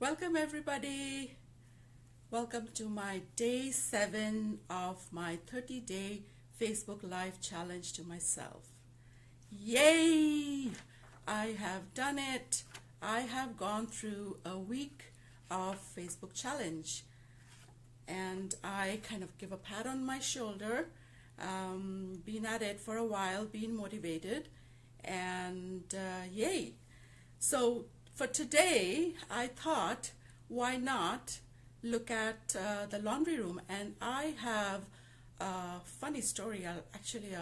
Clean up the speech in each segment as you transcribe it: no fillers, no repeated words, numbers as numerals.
Welcome everybody. Welcome to my day 7 of my 30-day Facebook Live challenge to myself. Yay! I have done it. I have gone through a week of Facebook challenge and I kind of give a pat on my shoulder. Been at it for a while, being motivated, and yay. So for today, I thought, why not look at the laundry room? And I have a funny story. Actually,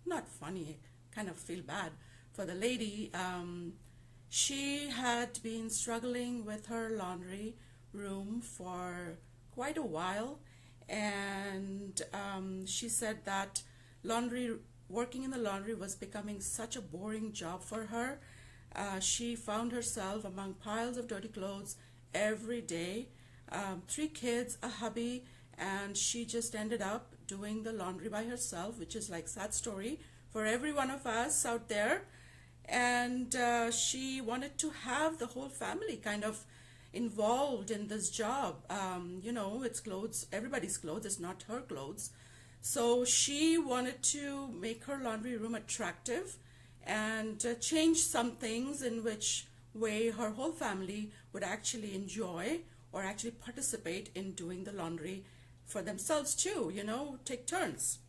not funny, kind of feel bad for the lady. She had been struggling with her laundry room for quite a while, and she said that working in the laundry was becoming such a boring job for her. She found herself among piles of dirty clothes every day, 3 kids, a hubby, and she just ended up doing the laundry by herself, which is like sad story for every one of us out there. And she wanted to have the whole family kind of involved in this job. It's clothes, everybody's clothes, it's not her clothes. So she wanted to make her laundry room attractive and change some things in which way her whole family would actually enjoy or actually participate in doing the laundry for themselves too, take turns.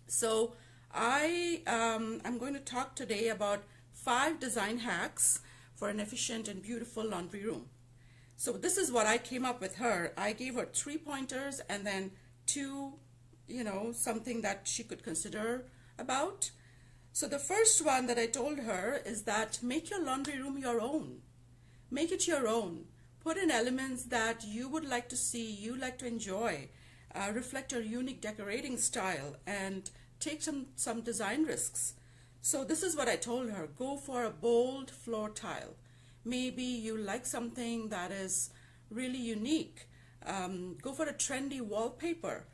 So I'm going to talk today about 5 design hacks for an efficient and beautiful laundry room. So this is what I came up with her. I gave her 3 pointers and then 2, something that she could consider about. So the first one that I told her is that make your laundry room your own. Make it your own. Put in elements that you would like to see, you like to enjoy, reflect your unique decorating style, and take some design risks. So this is what I told her. Go for a bold floor tile. Maybe you like something that is really unique. Go for a trendy wallpaper.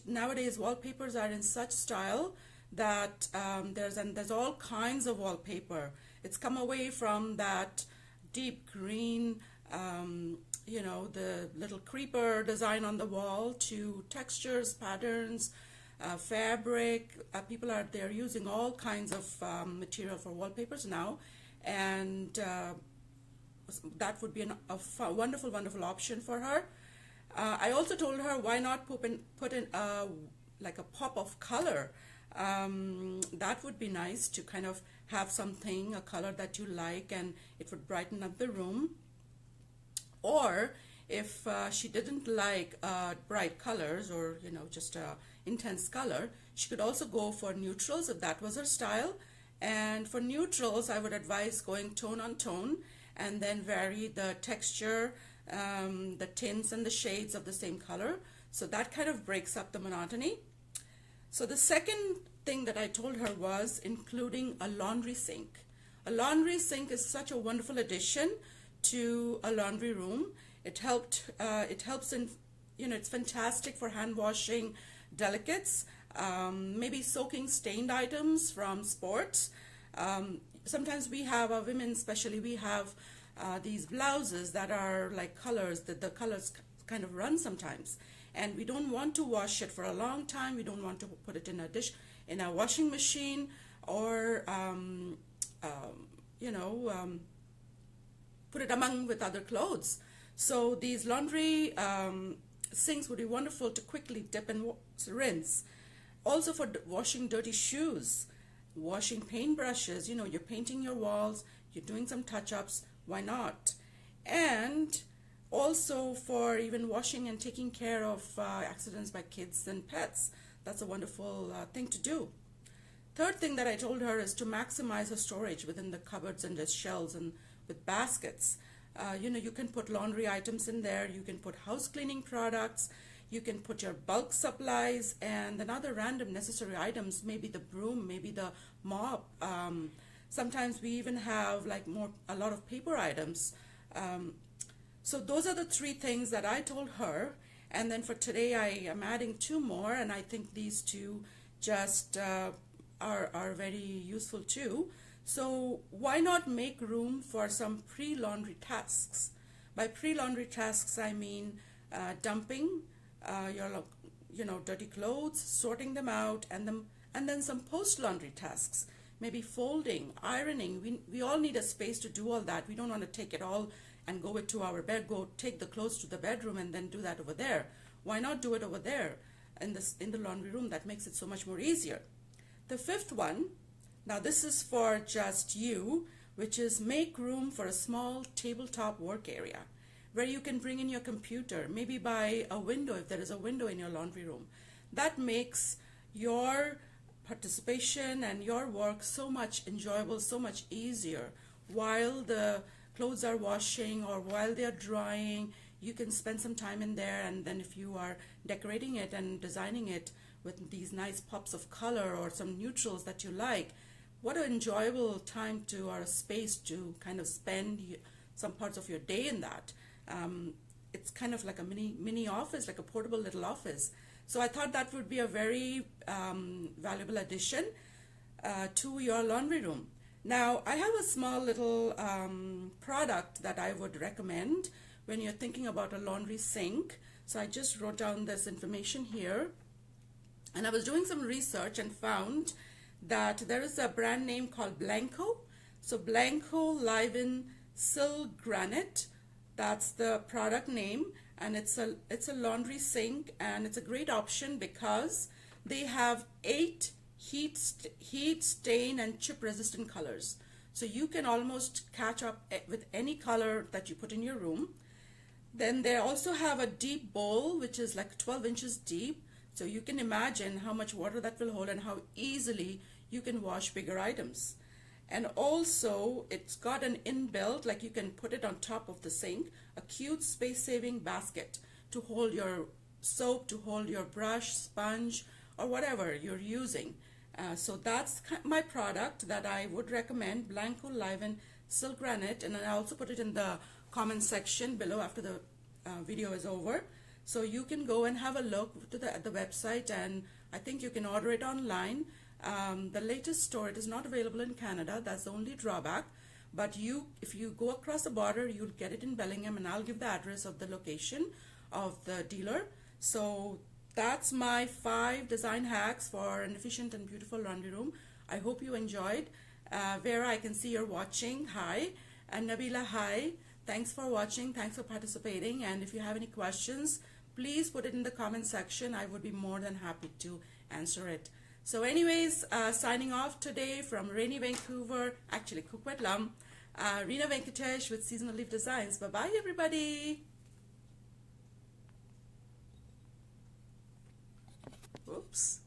Nowadays wallpapers are in such style that there's all kinds of wallpaper. It's come away from that deep green, the little creeper design on the wall, to textures, patterns, fabric. They're using all kinds of material for wallpapers now, and that would be a wonderful option for her. I also told her, why not put in like a pop of color. That would be nice to kind of have something, a color that you like, and it would brighten up the room. Or if she didn't like bright colors or just intense color, she could also go for neutrals if that was her style. And for neutrals, I would advise going tone on tone and then vary the texture, the tints and the shades of the same color. So that kind of breaks up the monotony. So the second thing that I told her was including a laundry sink. A laundry sink is such a wonderful addition to a laundry room. It helps in, it's fantastic for hand washing delicates, maybe soaking stained items from sports. Sometimes we have, women especially, we have these blouses that are like colors, that the colors kind of run sometimes. And we don't want to wash it for a long time. We don't want to put it in a washing machine, or put it among with other clothes. So these laundry sinks would be wonderful to quickly dip and rinse. Also for washing dirty shoes, washing paintbrushes. You're painting your walls, you're doing some touch-ups. Why not? And also for even washing and taking care of accidents by kids and pets. That's a wonderful thing to do. Third thing that I told her is to maximize her storage within the cupboards and the shelves and with baskets. You can put laundry items in there, you can put house cleaning products, you can put your bulk supplies, and then other random necessary items, maybe the broom, maybe the mop. Sometimes we even have like a lot of paper items. So those are the 3 things that I told her. And then for today, I am adding 2 more, and I think these 2 just are very useful too. So why not make room for some pre-laundry tasks? By pre-laundry tasks, I mean dumping your dirty clothes, sorting them out, and then some post-laundry tasks. Maybe folding, ironing. We all need a space to do all that. We don't want to take it all and go it to our bed, go take the clothes to the bedroom and then do that over there. Why not do it over there in the laundry room? That makes it so much more easier. The fifth one, now this is for just you, which is make room for a small tabletop work area where you can bring in your computer, maybe by a window if there is a window in your laundry room. That makes your participation and your work so much enjoyable, so much easier. While the clothes are washing or while they are drying, you can spend some time in there, and then if you are decorating it and designing it with these nice pops of color or some neutrals that you like, what an enjoyable time to, or a space to kind of spend some parts of your day in that. It's kind of like a mini office, like a portable little office. So I thought that would be a very valuable addition to your laundry room. Now, I have a small little product that I would recommend when you're thinking about a laundry sink. So I just wrote down this information here. And I was doing some research and found that there is a brand name called Blanco. So Blanco Liven Sil Granite, that's the product name, and it's a laundry sink, and it's a great option because they have 8 heat, stain, and chip resistant colors. So you can almost catch up with any color that you put in your room. Then they also have a deep bowl, which is like 12 inches deep. So you can imagine how much water that will hold and how easily you can wash bigger items. And also it's got an inbuilt, like you can put it on top of the sink, a cute space-saving basket to hold your soap, to hold your brush, sponge, or whatever you're using. So that's my product that I would recommend, Blanco Liven Sil Granite, and I also put it in the comment section below after the video is over. So you can go and have a look at the website, and I think you can order it online. The latest store, it is not available in Canada. That's the only drawback. But if you go across the border, you'll get it in Bellingham, and I'll give the address of the location of the dealer. So that's my 5 design hacks for an efficient and beautiful laundry room. I hope you enjoyed. Vera, I can see you're watching. Hi. And Nabila, hi. Thanks for watching. Thanks for participating. And if you have any questions, please put it in the comment section. I would be more than happy to answer it. So anyways, signing off today from rainy Vancouver, actually Coquitlam, Reena Venkatesh with Seasonal Leaf Designs. Bye-bye, everybody. Oops.